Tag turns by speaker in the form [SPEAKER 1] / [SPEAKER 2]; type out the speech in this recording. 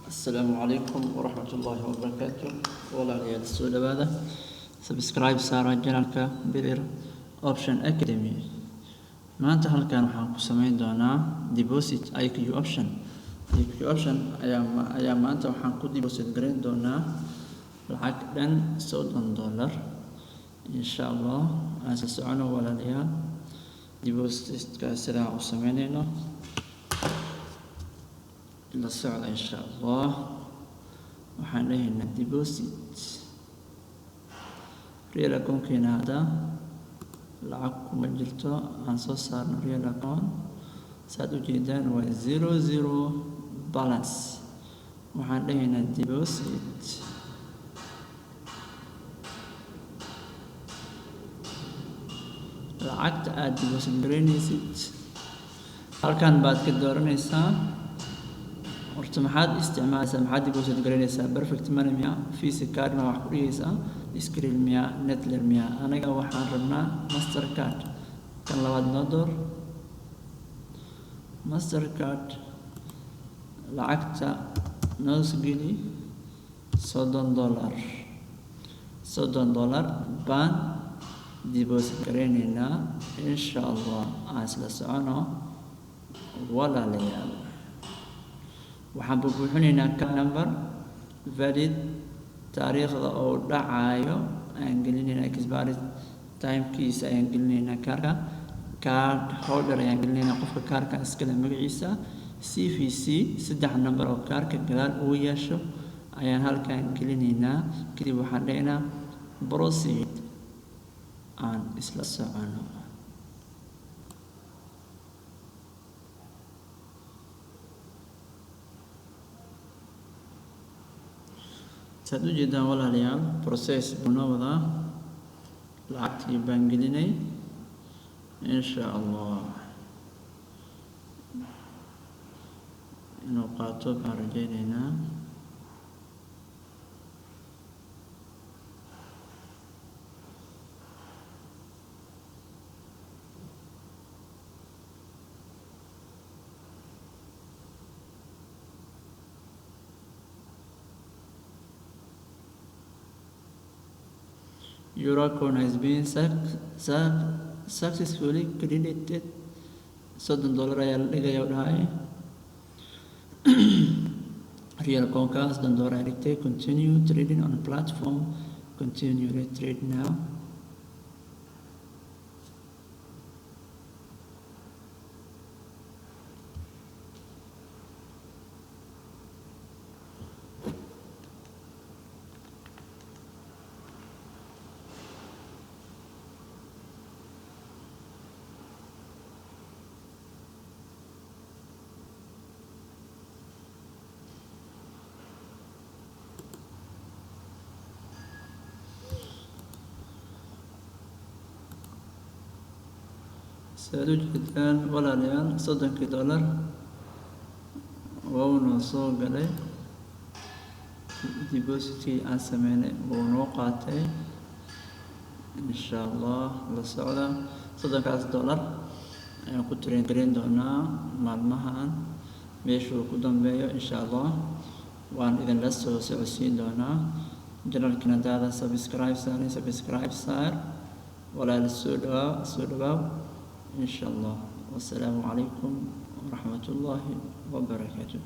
[SPEAKER 1] السلام عليكم ورحمة الله وبركاته. walaalayaal soo dhawaada subscribe saara channelka Bilir Option Academy. maanta halkan waxaan ku sameyn doonaa deposit IQ option. IQ option ayaa maanta waxaan ku deposit gareyn doonaa lacag dhan $30 insha Allah. aan soo socono walaalayaal depositka sida aan u sameynayno la socda insha Allah. waxaan leeyahay deposit real account keena hada lacag kuma jirto aan soo saarno real account saad u jeedaan waa 00 balance. waxaan leeyahay deposit lacagta aad deposit gareynaysid halkan baad ka dooranaysaa. horta maxaad isticmaalaysaa, maxaad deposit gareynaysaa? perfect money miya, visa card ma wax ku dhigaysaa, skrill miya, netler miya? anaga waxaan rabnaa master card. kan labaad noo door master card. lacagta noo geli $30 baan deposit gareynaynaa insha Allah. aan isla socono walaalayaal. waxaan buuxinaynaa card number, valid, taariikhda oo dhacayo aan gelinaynaa, expiry timekiisa ayaan gelinaynaa kaarka, card holder ayaan gelinaynaa qofka kaarka iskale magaciisa, CVC 3 number oo kaarka gadaal uu yeesho ayaan halkan gelinaynaa. kadib waxaan dhahaynaa proceed. aan isla socono saad u jeedaan walaalayaal process buu noo wadaa. lacagtii baan gelinay insha Allah. inuu qaato baan rajaynaynaa. Your account has been successfully credited. $30 ayaa la dhigaya dhahay real accountkaas $30 ayaa dhigtay. continue trading on platform, continue to trade now. saad u jeedaan walaalayaal $30 waa noo soo galay. depositkii aan sameynay wuu noo qaatay insha Allah. la socda $30 ayaan ku train gareyn doonaa maalmahan meeshuu ku dambeeyo insha Allah. waan idinla soo socodsiin doonaa. channelkana hadaada subscribe saar walaal. soo dhawaaw إن شاء الله. والسلام عليكم ورحمة الله وبركاته.